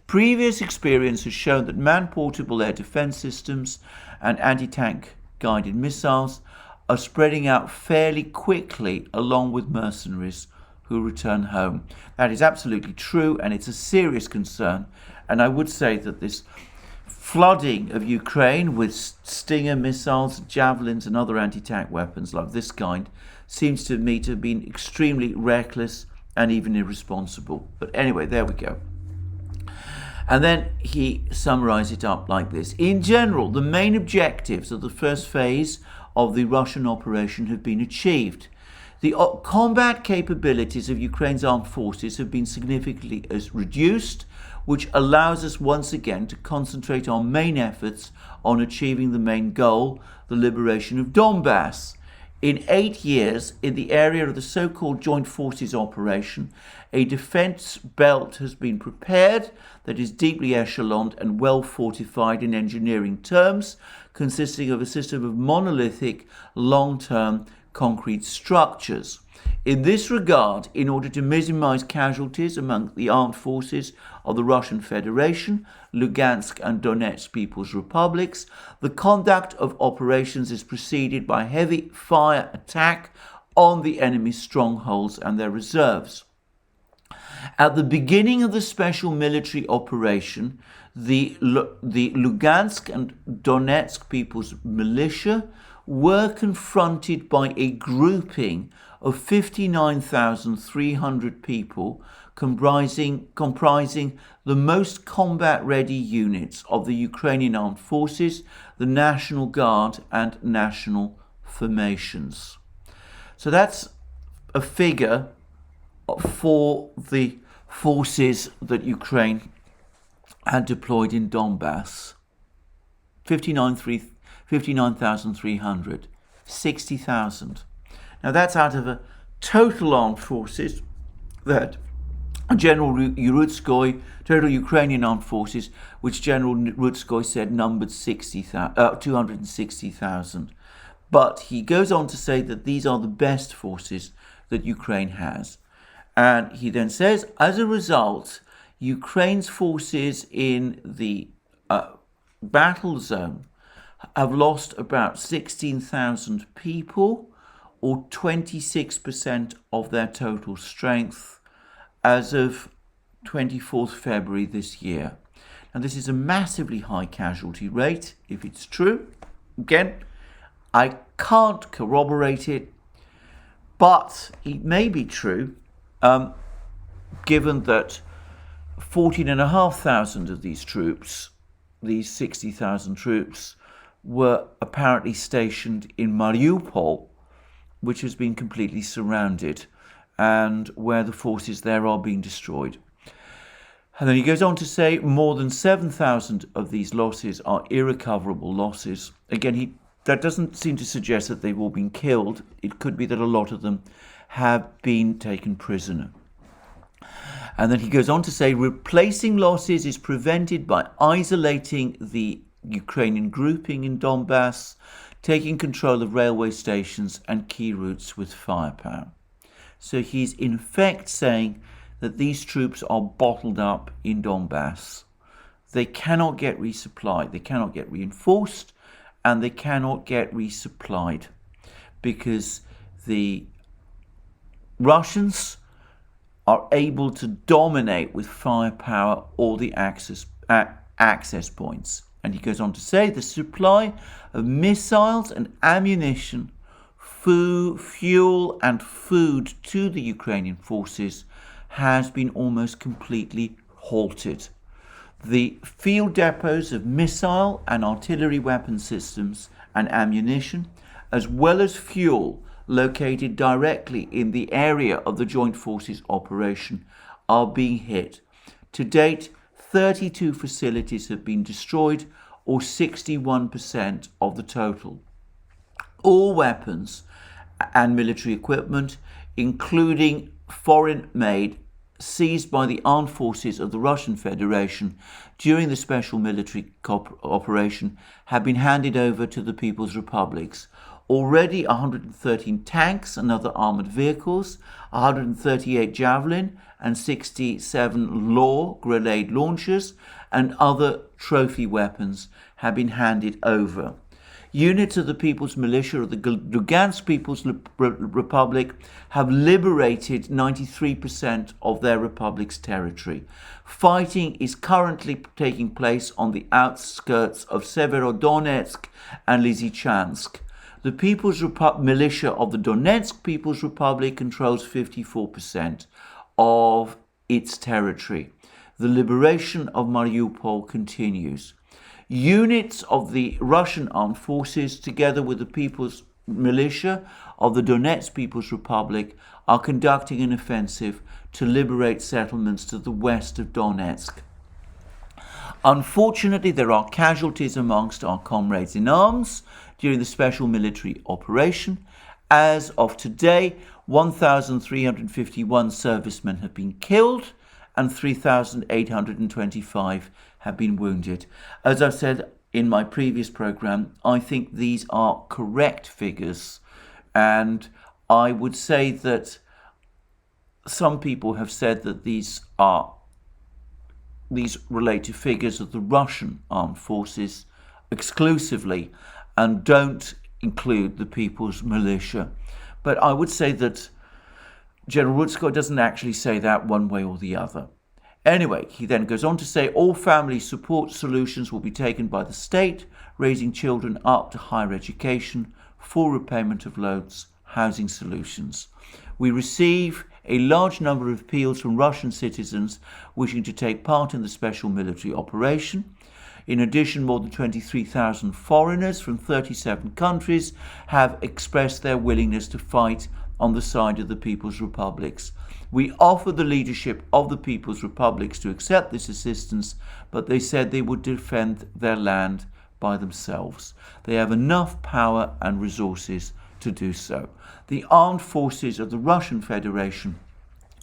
Previous experience has shown that man-portable air defense systems and anti-tank guided missiles are spreading out fairly quickly along with mercenaries who return home. That is absolutely true, and it's a serious concern. And I would say that this flooding of Ukraine with Stinger missiles, javelins, and other anti-tank weapons like this kind seems to me to have been extremely reckless and even irresponsible. But anyway, there we go. And then he summarized it up like this. In general, the main objectives of the first phase of the Russian operation have been achieved. The combat capabilities of Ukraine's armed forces have been significantly reduced, which allows us once again to concentrate our main efforts on achieving the main goal, the liberation of Donbass. In 8 years, in the area of the so-called Joint Forces operation, a defense belt has been prepared that is deeply echeloned and well fortified in engineering terms, consisting of a system of monolithic, long-term concrete structures. In this regard, in order to minimize casualties among the armed forces of the Russian Federation, Lugansk and Donetsk People's Republics, the conduct of operations is preceded by heavy fire attack on the enemy's strongholds and their reserves. At the beginning of the special military operation, the Lugansk and Donetsk People's Militia were confronted by a grouping of 59,300 people comprising the most combat-ready units of the Ukrainian armed forces, the National Guard and national formations. So that's a figure for the forces that Ukraine had deployed in Donbass. 59,300, 60,000. Now that's out of a total armed forces that General Rutskoy, total Ukrainian armed forces, which General Rutskoy said numbered 260,000. But he goes on to say that these are the best forces that Ukraine has. And he then says, as a result, Ukraine's forces in the battle zone have lost about 16,000 people, or 26% of their total strength, as of 24th February this year. Now, this is a massively high casualty rate, if it's true. Again, I can't corroborate it, but it may be true, given that 14,500 of these troops, these 60,000 troops, were apparently stationed in Mariupol, which has been completely surrounded, and where the forces there are being destroyed. And then he goes on to say more than 7,000 of these losses are irrecoverable losses. Again, that doesn't seem to suggest that they've all been killed. It could be that a lot of them have been taken prisoner. And then he goes on to say replacing losses is prevented by isolating the Ukrainian grouping in Donbass, taking control of railway stations and key routes with firepower. So he's in effect saying that these troops are bottled up in Donbass. They cannot get resupplied, they cannot get reinforced, and they cannot get resupplied because the Russians are able to dominate with firepower all the access points. And he goes on to say the supply of missiles and ammunition, fuel and food to the Ukrainian forces has been almost completely halted. The field depots of missile and artillery weapon systems and ammunition, as well as fuel located directly in the area of the Joint Forces operation, are being hit. To date, 32 facilities have been destroyed, or 61% of the total. All weapons and military equipment, including foreign-made, seized by the armed forces of the Russian Federation during the special military operation, have been handed over to the People's Republics. Already 113 tanks and other armoured vehicles, 138 Javelin and 67 Law grenade launchers and other trophy weapons have been handed over. Units of the People's Militia of the Lugansk People's Republic have liberated 93% of their republic's territory. Fighting is currently taking place on the outskirts of Severodonetsk and Lysychansk. The People's Militia of the Donetsk People's Republic controls 54% of its territory. The liberation of Mariupol continues. Units of the Russian armed forces, together with the People's Militia of the Donetsk People's Republic, are conducting an offensive to liberate settlements to the west of Donetsk. Unfortunately, there are casualties amongst our comrades in arms during the special military operation. As of today, 1,351 servicemen have been killed and 3,825 have been wounded. As I've said in my previous program, I think these are correct figures, and I would say that some people have said that these relate to figures of the Russian armed forces exclusively and don't include the People's Militia. But I would say that General Rutskoy doesn't actually say that one way or the other. Anyway, he then goes on to say all family support solutions will be taken by the state, raising children up to higher education, full repayment of loans, housing solutions. We receive a large number of appeals from Russian citizens wishing to take part in the special military operation. In addition, more than 23,000 foreigners from 37 countries have expressed their willingness to fight on the side of the People's Republics. We offered the leadership of the People's Republics to accept this assistance, but they said they would defend their land by themselves. They have enough power and resources to do so. The armed forces of the Russian Federation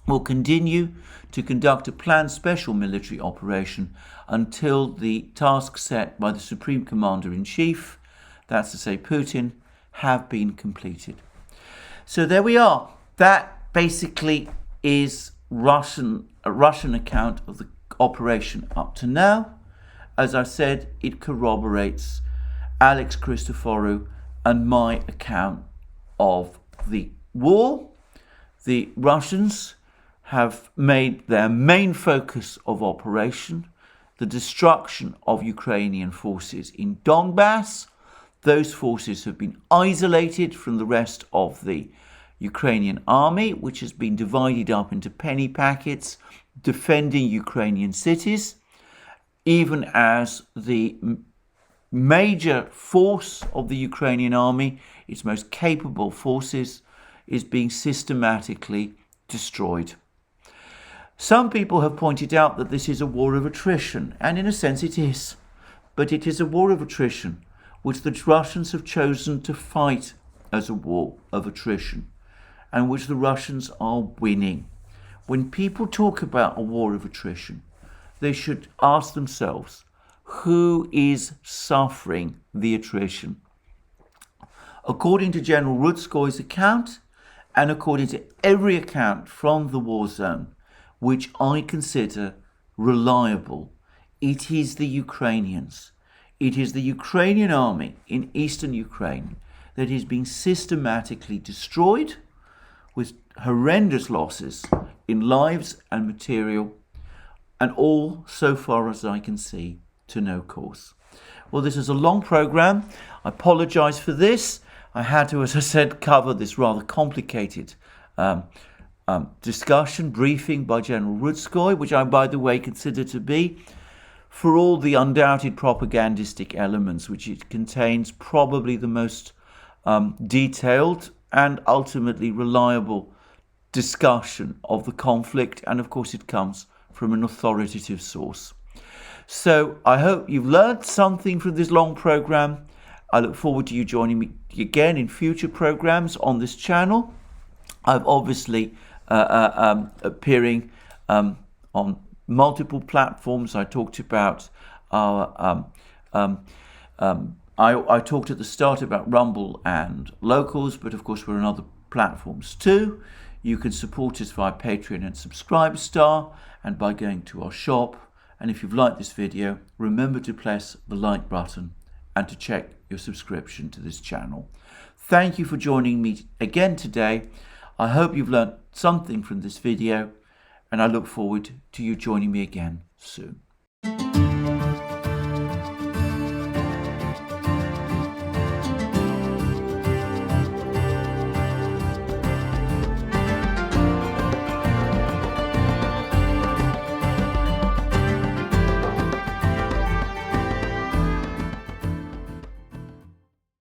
will continue to conduct a planned special military operation until the tasks set by the Supreme Commander-in-Chief, that's to say Putin, have been completed. So there we are. That basically is a Russian account of the operation up to now. As I said, it corroborates Alex Christoforou and my account of the war. The Russians have made their main focus of operation the destruction of Ukrainian forces in Donbass. Those forces have been isolated from the rest of the Ukrainian army, which has been divided up into penny packets, defending Ukrainian cities, even as the major force of the Ukrainian army, its most capable forces, is being systematically destroyed. Some people have pointed out that this is a war of attrition, and in a sense it is. But it is a war of attrition which the Russians have chosen to fight as a war of attrition, and which the Russians are winning. When people talk about a war of attrition, they should ask themselves, who is suffering the attrition? According to General Rudskoy's account, and according to every account from the war zone, which I consider reliable, it is the Ukrainians. It is the Ukrainian army in eastern Ukraine that is being systematically destroyed with horrendous losses in lives and material, and all, so far as I can see, to no cause. Well, this is a long program. I apologize for this. I had to, as I said, cover this rather complicated discussion, briefing by General Rudskoy, which I, by the way, consider to be, for all the undoubted propagandistic elements which it contains, probably the most detailed and ultimately reliable discussion of the conflict. And of course, it comes from an authoritative source. So I hope you've learned something from this long program. I look forward to you joining me again in future programs on this channel. I've obviously appearing on multiple platforms. I talked about our I talked at the start about Rumble and Locals, but of course we're on other platforms too. You can support us via Patreon and Subscribestar, and by going to our shop. And if you've liked this video, remember to press the like button and to check your subscription to this channel. Thank you for joining me again today. I hope you've learned something from this video, and I look forward to you joining me again soon.